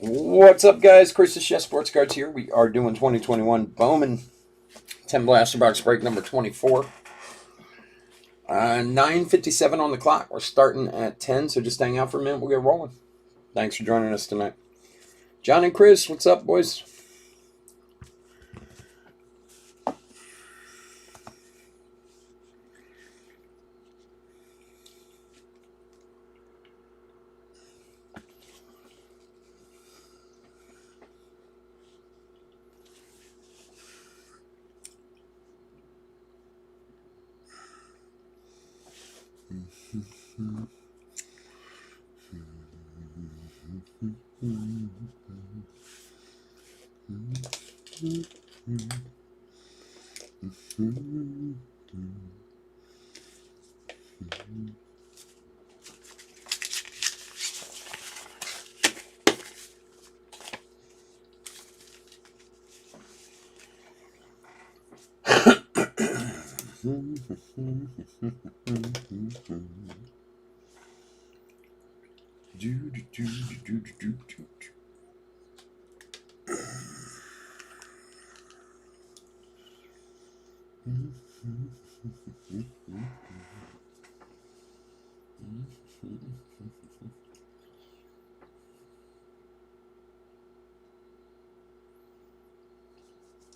What's up, guys? Chris the Chef Sports Cards here. We are doing 2021 Bowman 10 Blaster Box break number 24. 9:57 on the clock. We're starting at 10, so just hang out for a minute. We'll get rolling. Thanks for joining us tonight. John and Chris, what's up, boys?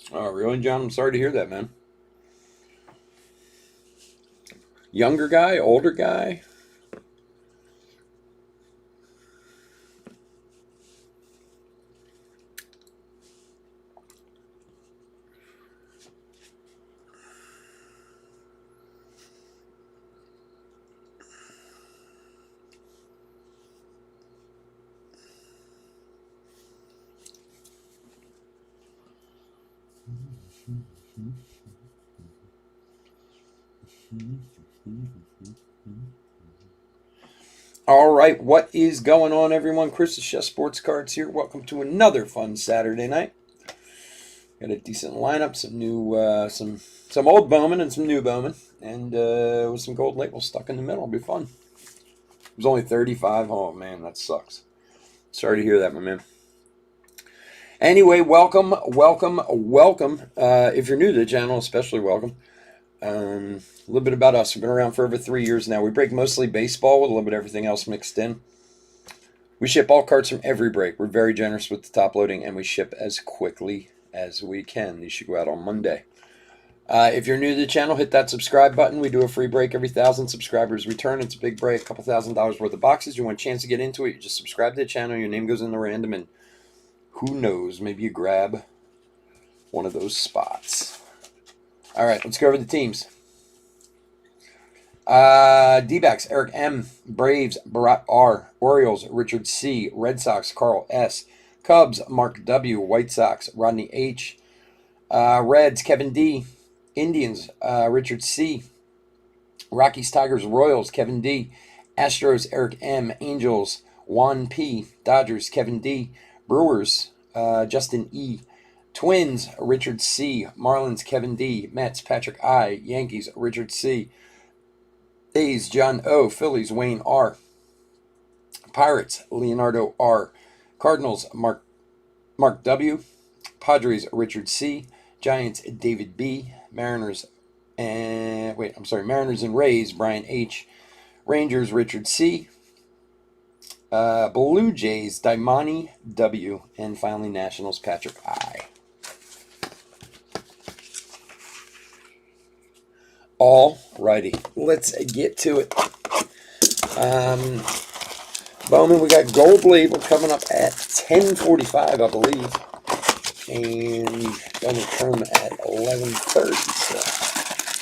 Oh, really, John? I'm sorry to hear that, man. Younger guy, older guy? All right, what is going on, everyone? Chris the Chef Sports Cards here. Welcome to another fun Saturday night. Got a decent lineup, some new, some old Bowman and some new Bowman, and with some gold labels stuck in the middle. It'll be fun. It was only 35. Oh man, that sucks. Sorry to hear that, my man. Anyway, welcome. If you're new to the channel, especially welcome. A little bit about us. We've been around for over 3 years now. We break mostly baseball with a little bit of everything else mixed in. We ship all cards from every break. We're very generous with the top loading, and we ship as quickly as we can. These should go out on Monday. If you're new to the channel, hit that subscribe button. We do a free break every 1,000 subscribers return. It's a big break, a couple $1,000 worth of boxes. You want a chance to get into it, you just subscribe to the channel. Your name goes in the random, and who knows, maybe you grab one of those spots. All right, let's go over the teams. D-backs, Eric M. Braves, Barat R. Orioles, Richard C. Red Sox, Carl S. Cubs, Mark W. White Sox, Rodney H. Reds, Kevin D. Indians, Richard C. Rockies, Tigers, Royals, Kevin D. Astros, Eric M. Angels, Juan P. Dodgers, Kevin D. Brewers, Justin E. Twins, Richard C. Marlins, Kevin D. Mets, Patrick I. Yankees, Richard C. A's, John O. Phillies, Wayne R. Pirates, Leonardo R. Cardinals, Mark W. Padres, Richard C. Giants, David B. Mariners and Rays, Brian H. Rangers, Richard C. Blue Jays, Daimani W. And finally, Nationals, Patrick I. All righty, let's get to it. Bowman, we got gold label coming up at 10:45, I believe, and gonna come at 11:30. So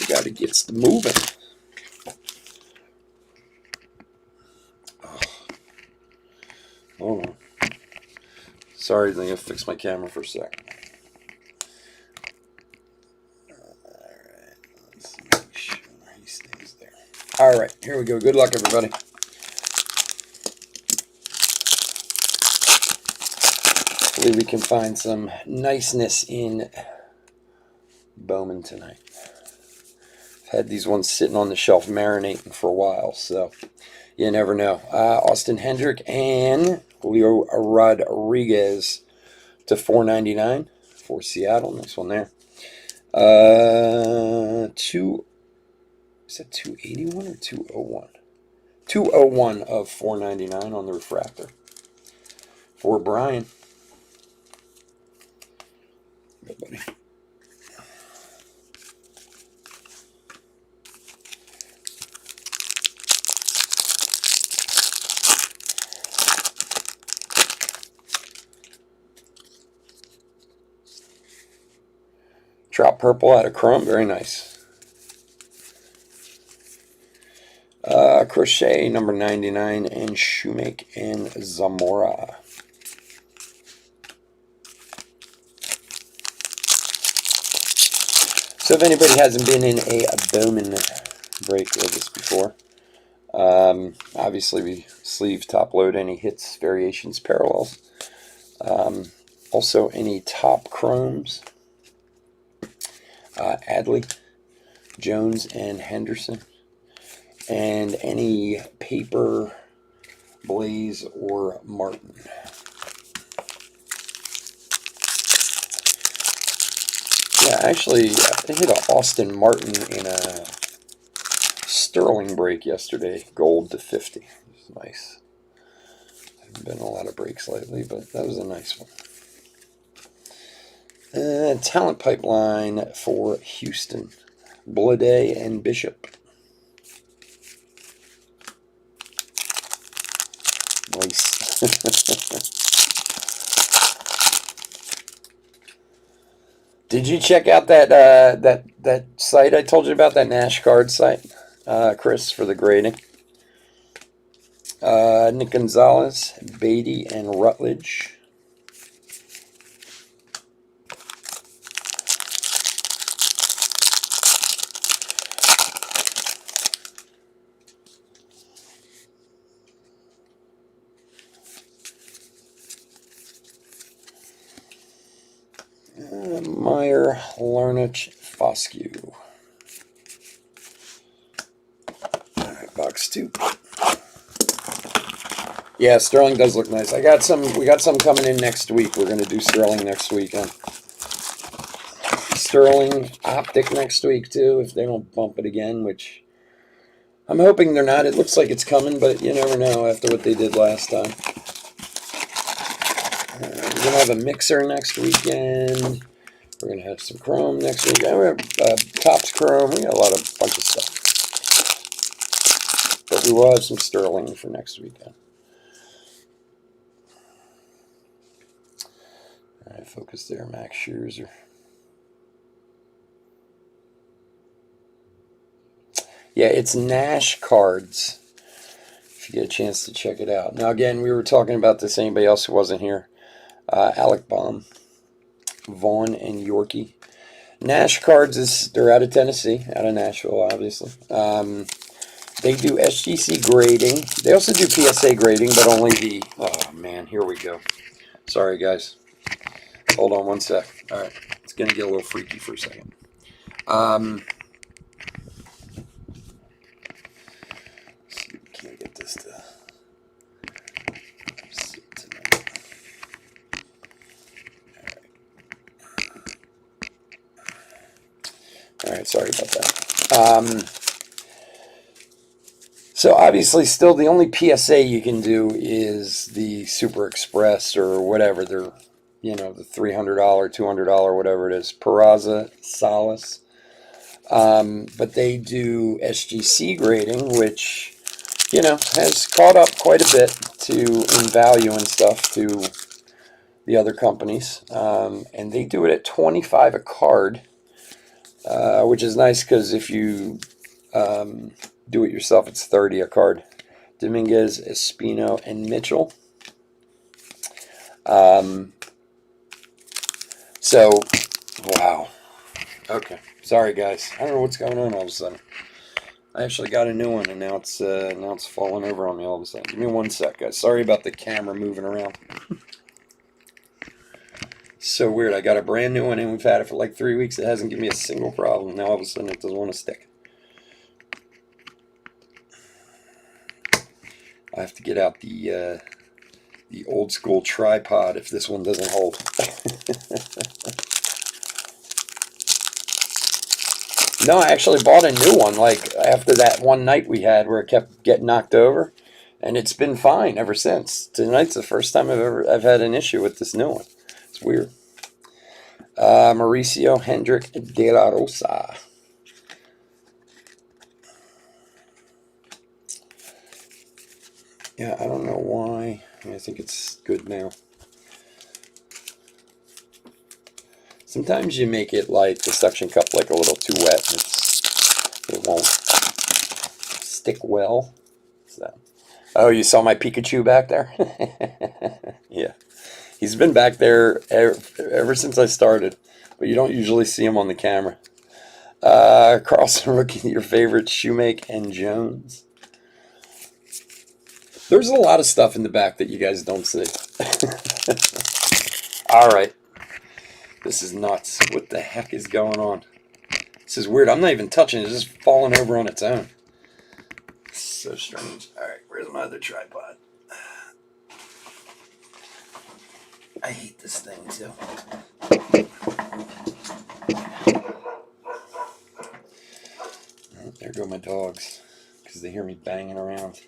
we got to get moving. Oh. Hold on. Sorry, I'm gonna fix my camera for a second. All right, here we go. Good luck, everybody. Hopefully we can find some niceness in Bowman tonight. I've had these ones sitting on the shelf marinating for a while, so you never know. Austin Hendrick and Julio Rodriguez to 499 for Seattle. Nice one there. Is that 281 or 201? 201 of 499 on the refractor for Brian. Good buddy. Trout purple out of chrome, very nice. Crochet number 99 and Shoemake and Zamora. So if anybody hasn't been in a Bowman break with us before, obviously we sleeve top load any hits, variations, parallels. Also any top chromes. Adley, Jones, and Henderson. And any paper, Blaze, or Martin. Yeah, actually, I hit an Austin Martin in a Sterling break yesterday, gold to 50. It was nice. Haven't been a lot of breaks lately, but that was a nice one. Talent pipeline for Houston, Blade and Bishop. Nice. Did you check out that that site I told you about, that Nash card site, Chris, for the grading? Nick Gonzalez, Beatty, and Rutledge. Meyer, Larnach, Foscue. All right, box 2. Yeah, Sterling does look nice. We got some coming in next week. We're going to do Sterling next weekend. Sterling Optic next week too, if they don't bump it again, which I'm hoping they're not. It looks like it's coming, but you never know after what they did last time. We're going to have a mixer next weekend. We're going to have some chrome next week. We have Topps chrome. We got a bunch of stuff. But we will have some Sterling for next weekend. All right, focus there, Max Scherzer. Yeah, it's Nash Cards. If you get a chance to check it out. Now, again, we were talking about this. Anybody else who wasn't here? Alec Baum, Vaughn, and Yorkie. Nash Cards they're out of Tennessee, out of Nashville, obviously. They do SGC grading. They also do PSA grading, but only the. Oh man, here we go. Sorry, guys. Hold on one sec. All right, it's gonna get a little freaky for a second. Can't get this to. All right, sorry about that. So obviously, still the only PSA you can do is the Super Express or whatever. They're, the $300, $200, whatever it is. Peraza, Salas. But they do SGC grading, which, has caught up quite a bit in value and stuff to the other companies. And they do it at $25 a card, which is nice because if you do it yourself, it's $30 a card. Dominguez, Espino, and Mitchell. So, wow. Okay, sorry guys. I don't know what's going on all of a sudden. I actually got a new one, and now it's falling over on me all of a sudden. Give me one sec, guys. Sorry about the camera moving around. So weird. I got a brand new one, and we've had it for like 3 weeks. It hasn't given me a single problem. Now all of a sudden it doesn't want to stick. I have to get out the The old school tripod if this one doesn't hold. No, I actually bought a new one like after that one night we had where it kept getting knocked over, and it's been fine ever since. Tonight's the first time I've had an issue with this new one. It's weird. Mauricio Hendrick de la Rosa. Yeah, I don't know why. I think it's good now. Sometimes you make it like the suction cup like a little too wet. It won't stick well. So. Oh, you saw my Pikachu back there? Yeah. He's been back there ever since I started, but you don't usually see him on the camera. Carlson rookie, your favorite, Shoemake and Jones. There's a lot of stuff in the back that you guys don't see. All right. This is nuts. What the heck is going on? This is weird. I'm not even touching it. It's just falling over on its own. So strange. All right. Where's my other tripod? I hate this thing too. Oh, there go my dogs because they hear me banging around.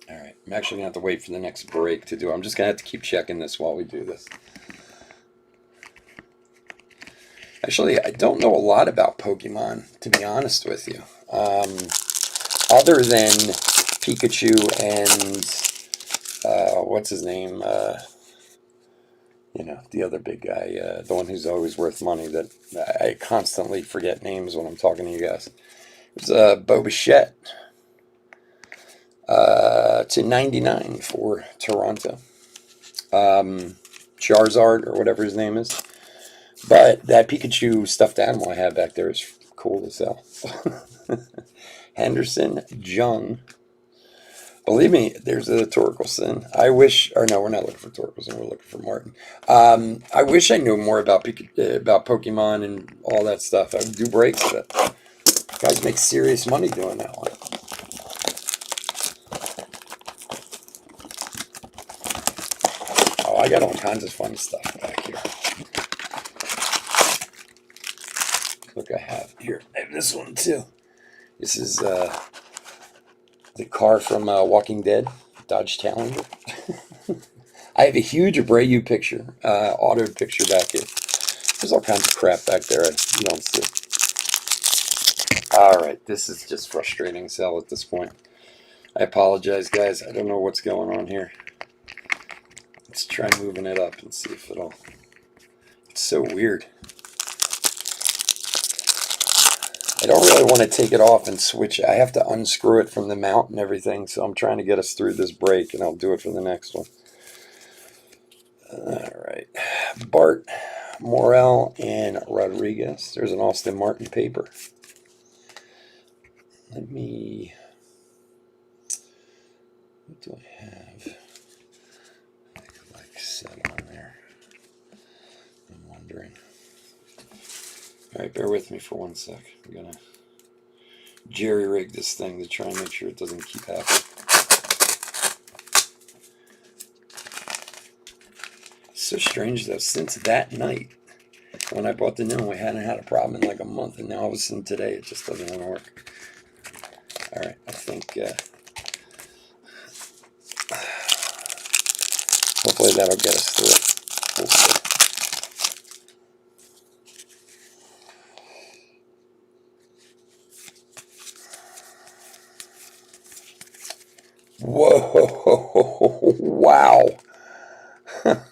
All right, I'm actually gonna have to wait for the next break to do it. I'm just gonna have to keep checking this while we do this. Actually, I don't know a lot about Pokemon, to be honest with you. Other than Pikachu and what's his name? The other big guy, the one who's always worth money. That I constantly forget names when I'm talking to you guys. It was Bobichette. To 99 for Toronto. Charizard, or whatever his name is. But that Pikachu stuffed animal I have back there is cool as hell. Henderson Jung. Believe me, there's a Torkelson. I wish, or no, we're not looking for Torkelson, we're looking for Martin. I wish I knew more about Pokemon and all that stuff. I would do breaks, but guys make serious money doing that one. Oh, I got all kinds of fun stuff back here. Look, I have this one too. This is the car from Walking Dead, Dodge Challenger. I have a huge Abreu picture, autoed picture back here. There's all kinds of crap back there you don't see. All right, this is just frustrating as hell at this point. I apologize, guys. I don't know what's going on here. Let's try moving it up and see if it'll... It's so weird. I don't really want to take it off and switch. I have to unscrew it from the mount and everything, so I'm trying to get us through this break, and I'll do it for the next one. All right. Bart, Morel, and Rodriguez. There's an Austin Martin paper. Let me... What do I have? Like 7 on there. I'm wondering. All right, bear with me for 1 sec. I'm going to jerry-rig this thing to try and make sure it doesn't keep happening. It's so strange, though. Since that night, when I bought the new one, we hadn't had a problem in like a month, and now all of a sudden today, it just doesn't want to work. All right, I think... hopefully that'll get us through it. We'll see. Whoa! Wow!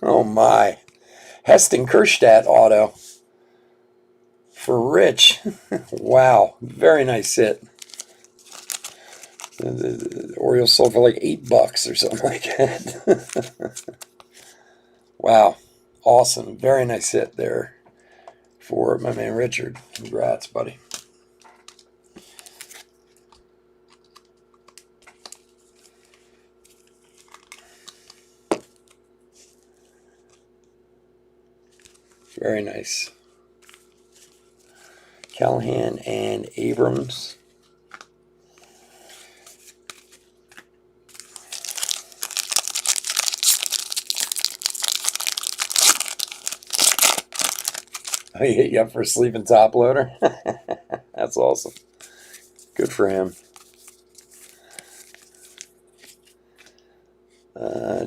Oh my! Heston Kjerstad auto for Rich. Wow! Very nice hit. The Orioles sold for like $8 or something like that. Wow! Awesome! Very nice hit there for my man Richard. Congrats, buddy. Very nice. Callahan and Abrams. Oh, he hit you up for a sleeping top loader? That's awesome. Good for him.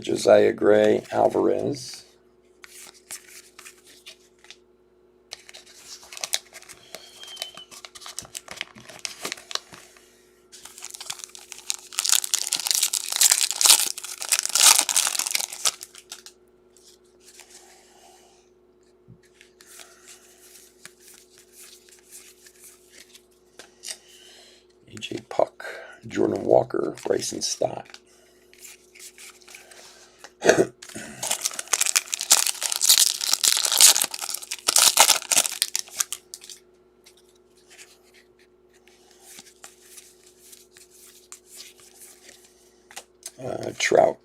Josiah Gray Alvarez. AJ Puck, Jordan Walker, Bryson Stott. Trout,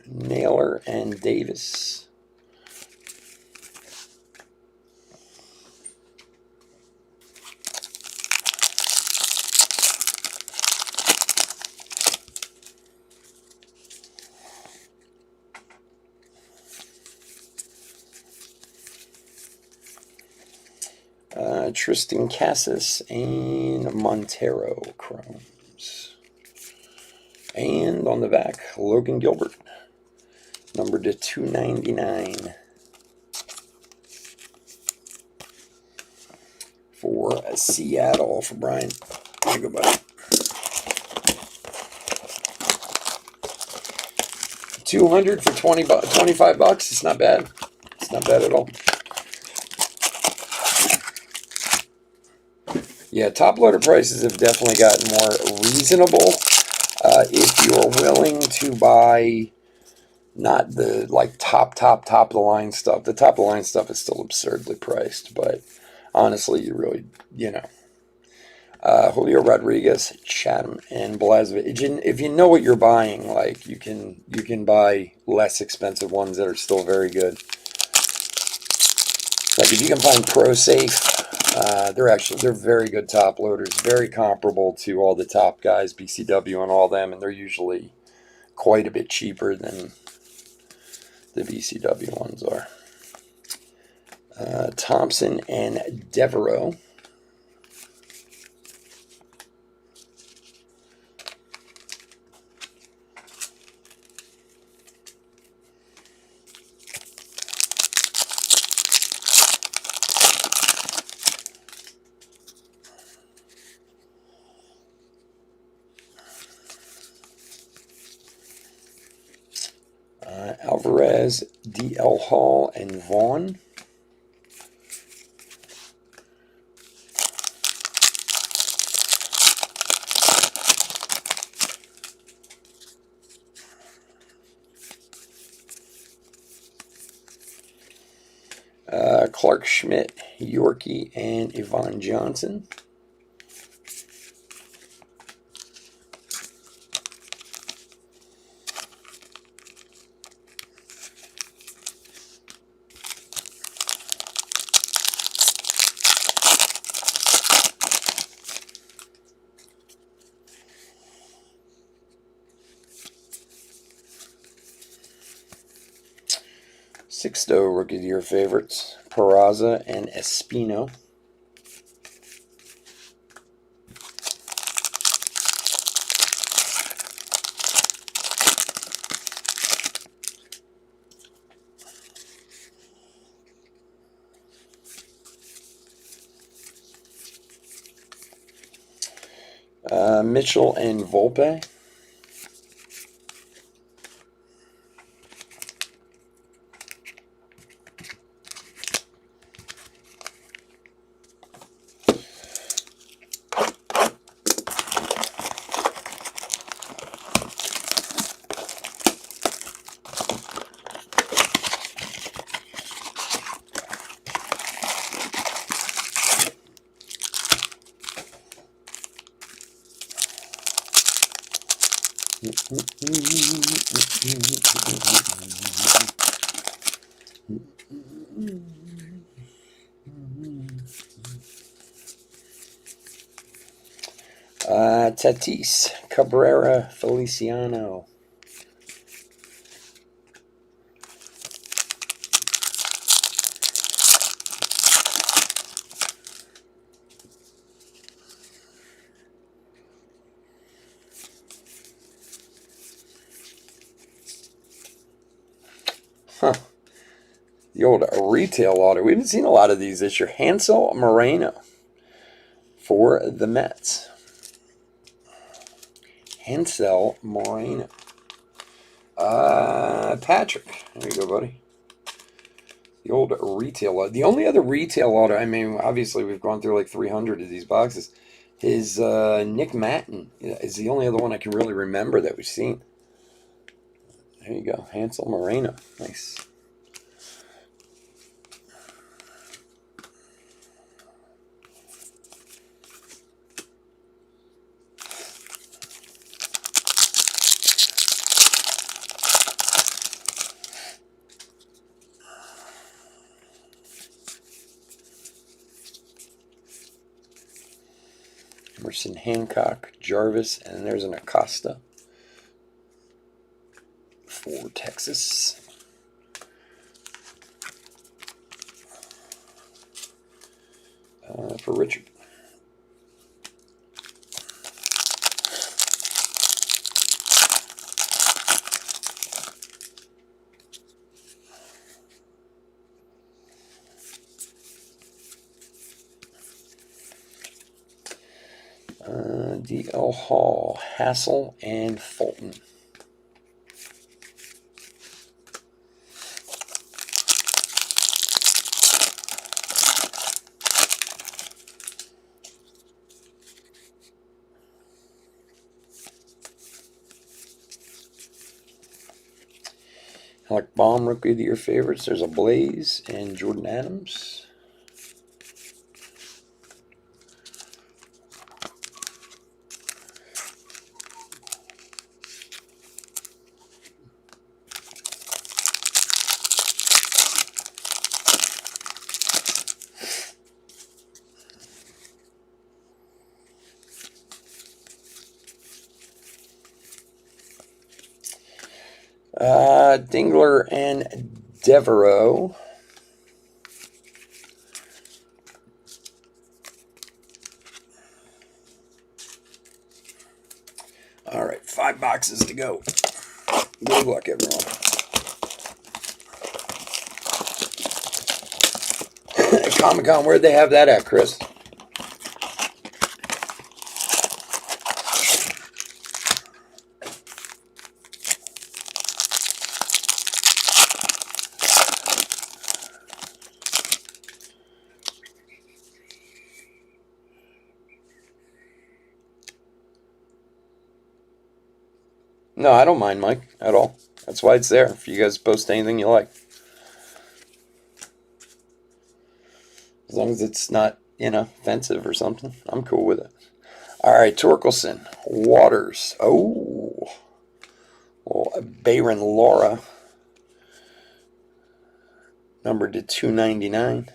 Naylor, and Davis. Tristan Cassis and Montero Chromes. And on the back, Logan Gilbert, numbered to 299. For Seattle, for Brian. There you go, buddy. 200 for 25 bucks. It's not bad. It's not bad at all. Yeah, top loader prices have definitely gotten more reasonable. If you're willing to buy not the like top of the line stuff, the top of the line stuff is still absurdly priced. But honestly, you really, Julio Rodriguez, Chatham, and Blasevich. If you know what you're buying, like you can buy less expensive ones that are still very good. Like if you can find ProSafe, they're very good top loaders, very comparable to all the top guys, BCW and all them, and they're usually quite a bit cheaper than the BCW ones are. Thompson and Devereaux. Alvarez, D.L. Hall, and Vaughn. Clark Schmidt, Yorkie, and Yvonne Johnson. Sixto Rookie of the Year favorites, Peraza and Espino. Mitchell and Volpe. Tatis, Cabrera, Feliciano. The old retail auto. We haven't seen a lot of these this year. Hansel Moreno for the Mets. Hansel Moreno. Patrick. There you go, buddy. The old retail auto. The only other retail auto, I mean, obviously we've gone through like 300 of these boxes, is Nick Matton. Is the only other one I can really remember that we've seen. There you go. Hansel Moreno. Nice. Emerson, Hancock, Jarvis, and there's an Acosta for Texas. For Richard. D.L. Hall, Hassel, and Fulton. Alec Baum, Rookie of the Year favorites. There's a Blaze and Jordan Adams. Dingler and Devereaux. All right, 5 boxes to go. Good luck, everyone. Comic-Con, where'd they have that at, Chris? No, I don't mind, Mike, at all. That's why it's there. If you guys post anything you like. As long as it's not, offensive or something, I'm cool with it. All right, Torkelson, Waters. Oh, well, Bayron Laura. Numbered to 299.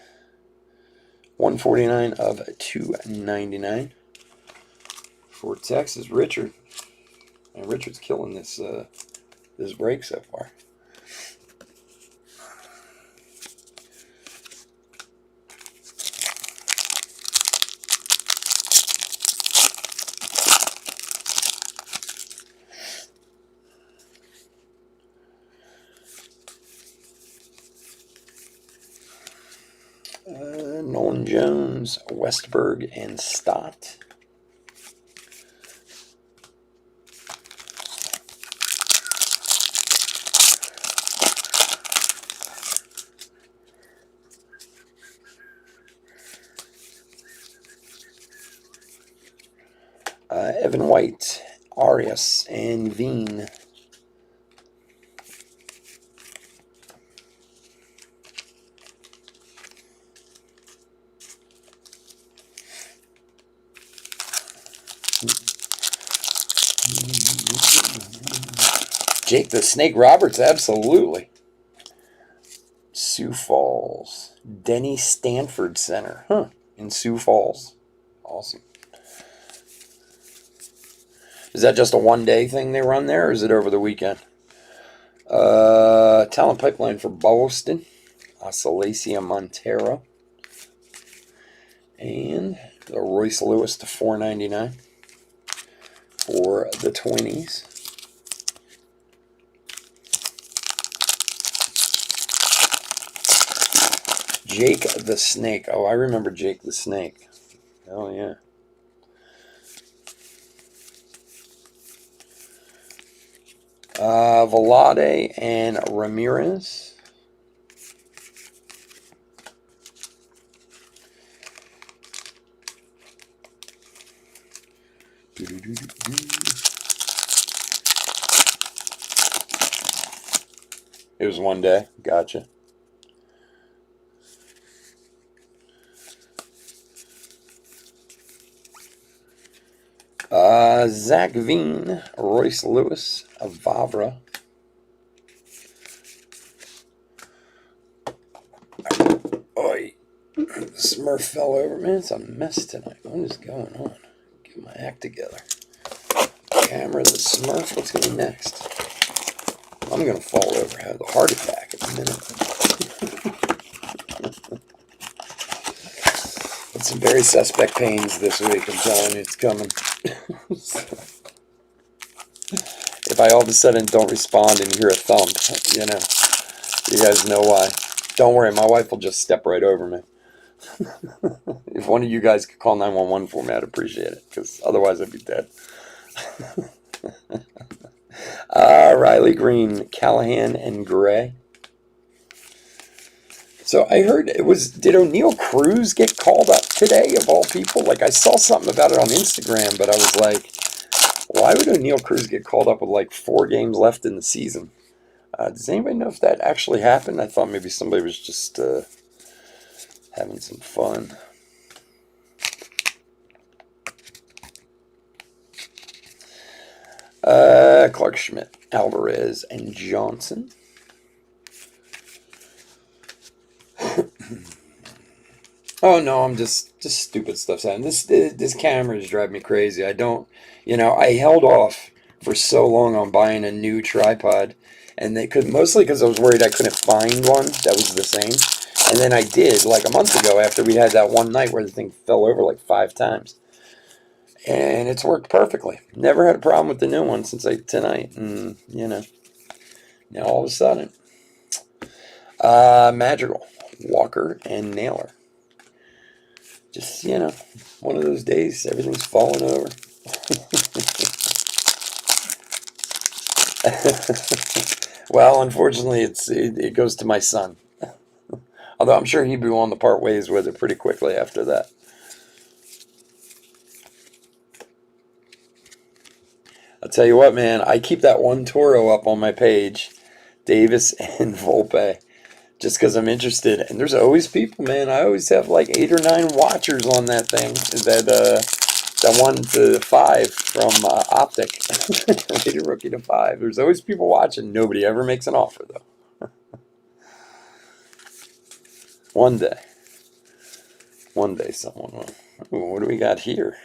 149 of 299. For Texas, Richard. And Richard's killing this this break so far. Nolan Jones, Westberg, and Stott. Evan White, Arias, and Veen. Jake the Snake Roberts, absolutely. Sioux Falls. Denny Stanford Center. In Sioux Falls. Awesome. Is that just a one-day thing they run there, or is it over the weekend? Talent Pipeline for Boston. Salacia Montero. And the Royce Lewis to $4.99 for the 20s. Jake the Snake. Oh, I remember Jake the Snake. Oh, yeah. Velade and Ramirez. It was one day. Gotcha. Zach Veen, Royce Lewis, Vavra. Oi. The Smurf fell over. Man, it's a mess tonight. What is going on? Get my act together. Camera, the Smurf. What's going to be next? I'm going to fall over. Have a heart attack in a minute. It's some very suspect pains this week. I'm telling you, it's coming. If I all of a sudden don't respond and you hear a thump, you know, you guys know why. Don't worry, my wife will just step right over me. If one of you guys could call 911 for me, I'd appreciate it, because otherwise I'd be dead. Riley Green, Callahan, and Gray. So I heard did O'Neal Cruz get called up today, of all people? Like, I saw something about it on Instagram, but I was like, why would O'Neal Cruz get called up with like 4 games left in the season? Does anybody know if that actually happened? I thought maybe somebody was just having some fun. Clark Schmidt, Alvarez, and Johnson. Oh no, I'm just stupid stuff's happening. This camera is driving me crazy. I don't, I held off for so long on buying a new tripod, and they could mostly because I was worried I couldn't find one that was the same. And then I did like a month ago after we had that one night where the thing fell over like 5 times, and it's worked perfectly. Never had a problem with the new one since tonight, and now all of a sudden, Madrigal, Walker, and Naylor. Just, one of those days, everything's falling over. Well, unfortunately, it goes to my son. Although I'm sure he'd be willing to part ways with it pretty quickly after that. I'll tell you what, man, I keep that one Toro up on my page, Davis and Volpe, just because I'm interested. And there's always people, man. I always have like 8 or 9 watchers on that thing. That 1 to 5 from Optic, rated rookie to 5. There's always people watching. Nobody ever makes an offer though. One day, someone will. Ooh, what do we got here?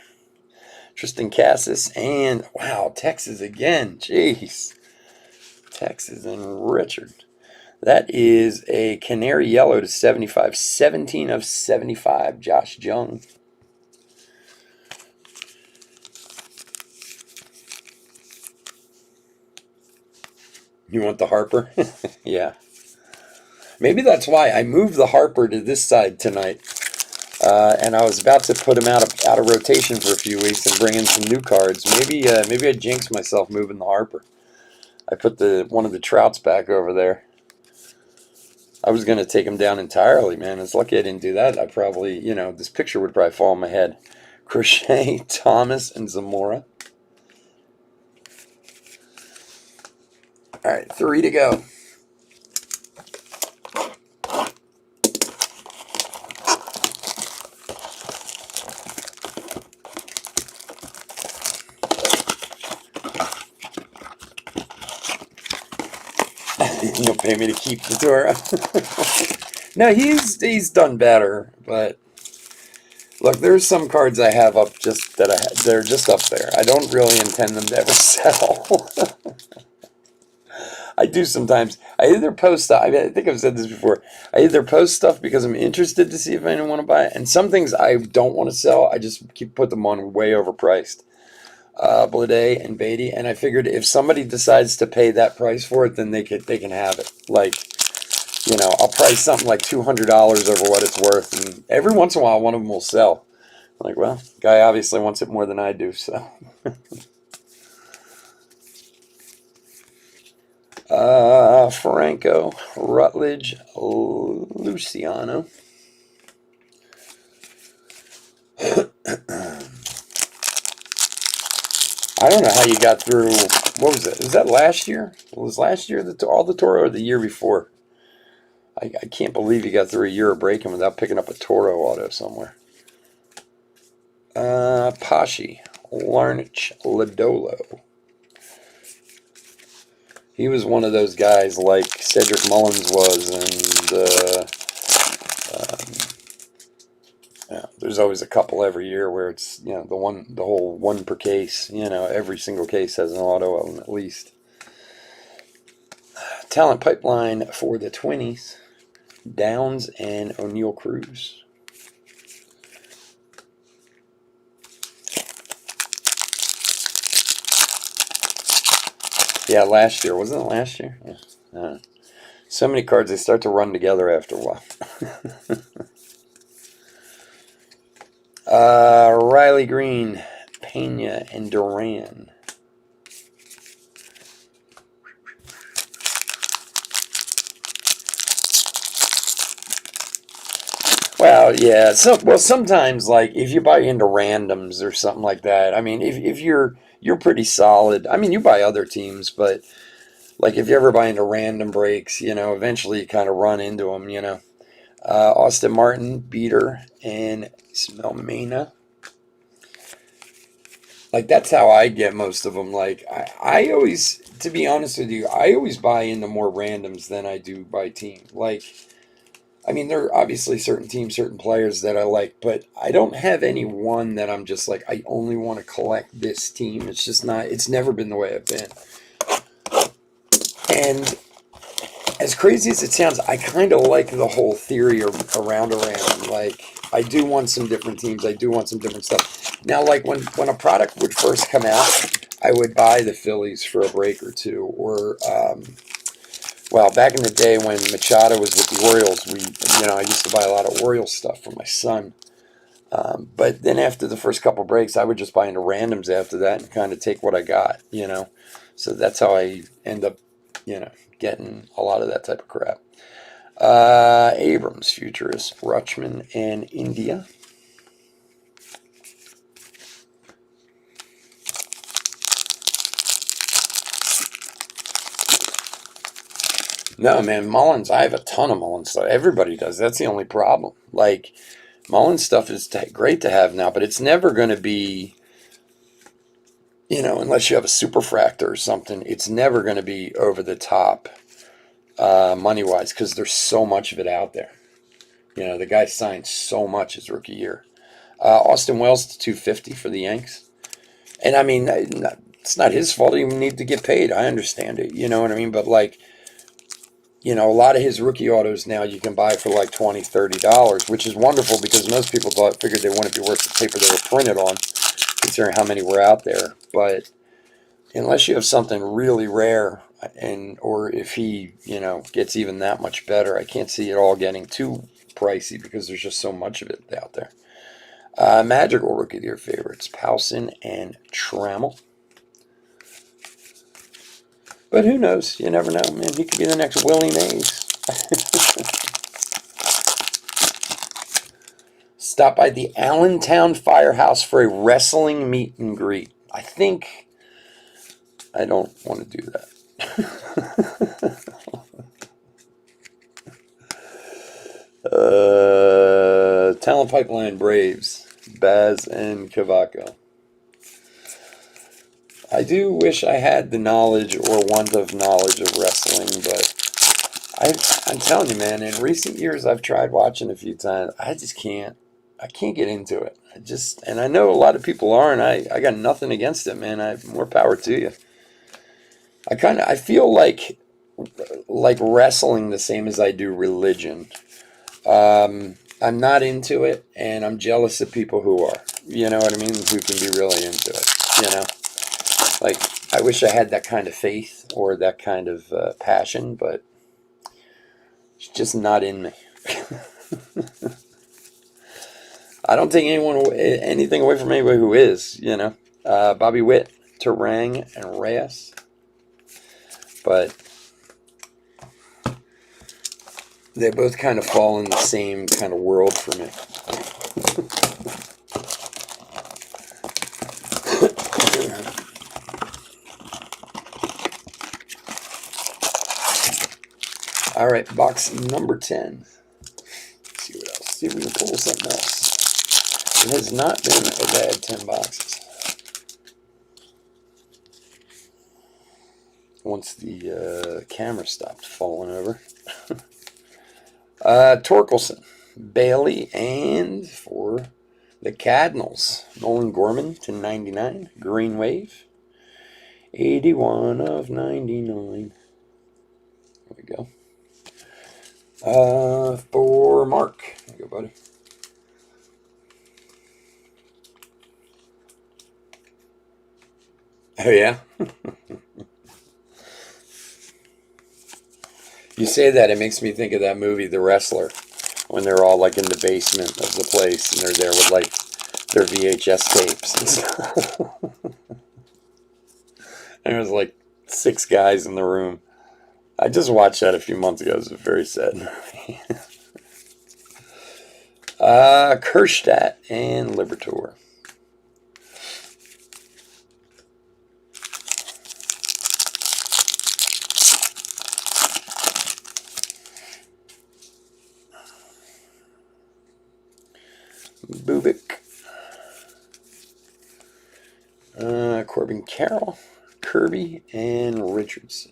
Tristan Cassis and wow, Texas again. Jeez, Texas and Richard. That is a Canary Yellow to 75. 17 of 75. Josh Jung. You want the Harper? Yeah. Maybe that's why I moved the Harper to this side tonight. And I was about to put him out of rotation for a few weeks and bring in some new cards. Maybe I jinxed myself moving the Harper. I put one of the Trouts back over there. I was going to take him down entirely, man. It's lucky I didn't do that. I probably, this picture would probably fall on my head. Crochet, Thomas, and Zamora. All right, 3 to go. You'll pay me to keep the Toro. No, he's done better, but look, there's some cards I have up they're just up there. I don't really intend them to ever sell. I do sometimes. I either post. I think I've said this before. I either post stuff because I'm interested to see if anyone want to buy it, and some things I don't want to sell. I just put them on way overpriced. Blade and Beatty, and I figured if somebody decides to pay that price for it, then they can have it. Like, You know, I'll price something like $200 over what it's worth, and every once in a while, one of them will sell. I'm like, well, guy obviously wants it more than I do, so. Franco, Rutledge, Luciano. I don't know how you got through. What was it? Was that last year? Was last year all the Toro or the year before? I can't believe you got through a year of breaking without picking up a Toro auto somewhere. Pashi, Larnach, Lodolo. He was one of those guys like Cedric Mullins was, and yeah, there's always a couple every year where it's the whole one per case. Every single case has an auto of them at least. Talent pipeline for the 20s: Downs and O'Neill Cruz. Yeah, last year. Wasn't it last year? Yeah. So many cards, they start to run together after a while. Riley Green, Pena, and Duran. Well, yeah. Sometimes, like, if you buy into randoms or something like that, I mean, if you're pretty solid. I mean, you buy other teams, but like if you ever buy into random breaks, eventually you kind of run into them. Austin Martin, Beater, and Smelmana. Like, that's how I get most of them. Like, I always, to be honest with you, I always buy into more randoms than I do by team. Like, I mean, there are obviously certain teams, certain players that I like, but I don't have any one that I'm just like, I only want to collect this team. It's just not, it's never been the way I've been. And as crazy as it sounds, I kind of like the whole theory around a random. Like, I do want some different teams. I do want some different stuff. Now, like when a product would first come out, I would buy the Phillies for a break or two. Or, well, back in the day when Machado was with the Orioles, I used to buy a lot of Orioles stuff for my son. But then after the first couple breaks, I would just buy into randoms after that and kind of take what I got. So that's how I end up, getting a lot of that type of crap. Abrams, Futurist, Rutschman, and India. No, man, Mullins, I have a ton of Mullins stuff. Everybody does. That's the only problem. Like, Mullins stuff is great to have now, but it's never going to be, unless you have a superfractor or something, it's never going to be over the top money-wise because there's so much of it out there. The guy signed so much his rookie year. Austin Wells to 250 for the Yanks. And I mean, it's not his fault. He need to get paid. I understand it. You know what I mean? But like, a lot of his rookie autos now you can buy for like $20, $30, which is wonderful because most people figured they wouldn't be worth the paper they were printed on, considering how many were out there. But unless you have something really rare, or if he, gets even that much better, I can't see it all getting too pricey because there's just so much of it out there. Magical rookie of your favorites, Powson and Trammell. But who knows? You never know, man. He could be the next Willie Mays. Stop by the Allentown Firehouse for a wrestling meet and greet. I don't want to do that. Talent Pipeline Braves, Baz and Cavaco. I do wish I had the knowledge or want of knowledge of wrestling, but I'm telling you, man, in recent years I've tried watching a few times. I just can't. I can't get into it. And I know a lot of people are, and I got nothing against it, man. I have more power to you. I feel like wrestling the same as I do religion. I'm not into it, and I'm jealous of people who are. You know what I mean? Who can be really into it, Like, I wish I had that kind of faith or that kind of passion, but It's just not in me. I don't take anything away from anybody who is, you know. Bobby Witt, Terang, and Reyes. But they both kind of fall in the same kind of world for me. All right, box number 10. Let's see what else. See if we can pull something else. It has not been a bad 10 boxes. Once the camera stopped falling over. Torkelson, Bailey, and for the Cardinals, Nolan Gorman to 99. Green Wave. 81 of 99. There we go. For Mark. There you go, buddy. Oh, yeah? You say that, it makes me think of that movie, The Wrestler, when they're all like in the basement of the place and they're there with like their VHS tapes and stuff. And there's like 6 guys in the room. I just watched that a few months ago. It was a very sad movie. Kerstadt and Libertor. Bubik. Corbin Carroll, Kirby, and Richardson.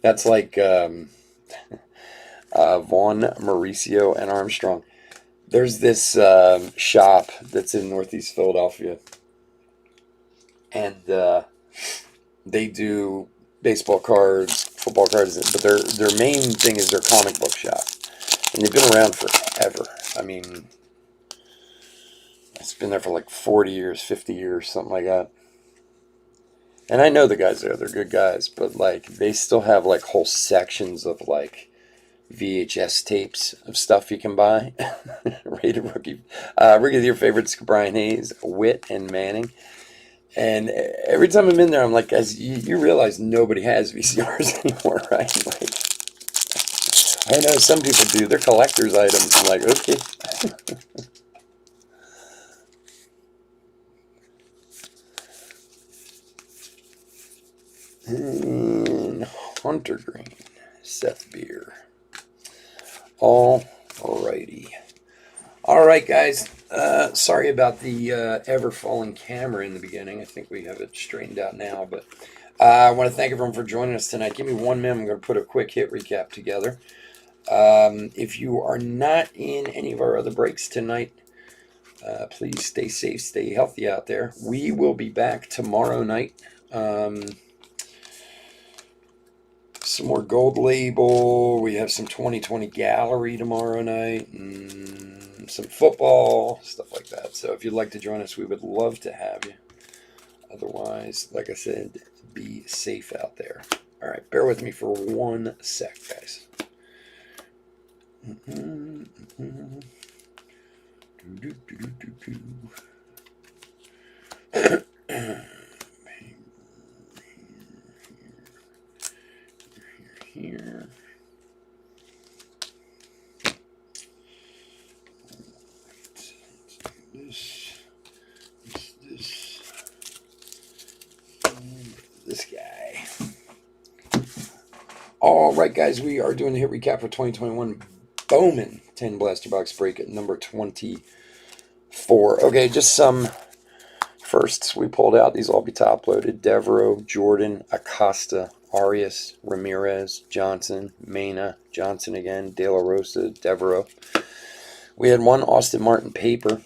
That's like Vaughn, Mauricio, and Armstrong. There's this shop that's in Northeast Philadelphia, and they do baseball cards, football cards, but their main thing is their comic book shop, and they've been around forever. I mean, it's been there for like 40 years, 50 years, something like that. And I know the guys there; they're good guys, but like they still have like whole sections of like VHS tapes of stuff you can buy. Rated Rookie. Rookie of the Year favorites, Brian Hayes, Witt, and Manning. And every time I'm in there, I'm like, guys, you realize nobody has VCRs anymore, right? Like, I know some people do. They're collector's items. I'm like, okay. And Hunter Green, Seth Beer. Alrighty. Alright, guys. Sorry about the ever-falling camera in the beginning. I think we have it straightened out now. But I want to thank everyone for joining us tonight. Give me 1 minute. I'm going to put a quick hit recap together. If you are not in any of our other breaks tonight, please stay safe, stay healthy out there. We will be back tomorrow night. Some more Gold Label. We have some 2020 Gallery tomorrow night. And some football, stuff like that. So if you'd like to join us, we would love to have you. Otherwise, like I said, be safe out there. All right, bear with me for 1 sec, guys. Here. This guy. All right, guys, we are doing the hit recap for 2021 Bowman 10 blaster box break at number 24. Okay, just some firsts we pulled out. These will all be top loaded. Devereaux, Jordan, Acosta, Arias, Ramirez, Johnson, Mena, Johnson again, De La Rosa, Devereaux. We had 1 Austin Martin paper,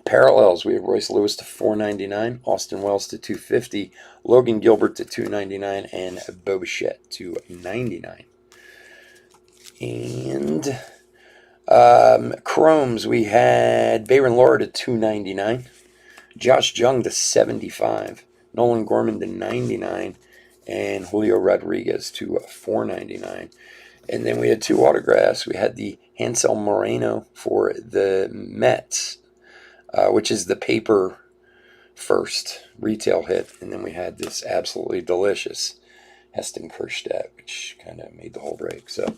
Parallels, we have Royce Lewis to $4.99, Austin Wells to $2.50, Logan Gilbert to $2.99, and Bo Bichette to $99. And Chromes, we had Bayron Lora to $2.99, Josh Jung to $75, Nolan Gorman to $99, and Julio Rodriguez to $4.99. And then we had 2 autographs. We had the Hansel Moreno for the Mets, which is the paper first retail hit. And then we had this absolutely delicious Heston Kjerstad, which kind of made the whole break. So,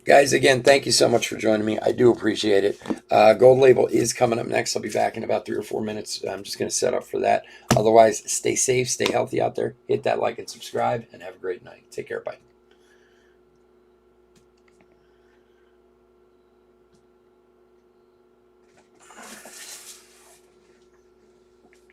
guys, again, thank you so much for joining me. I do appreciate it. Gold Label is coming up next. I'll be back in about 3 or 4 minutes. I'm just going to set up for that. Otherwise, stay safe, stay healthy out there. Hit that like and subscribe, and have a great night. Take care. Bye.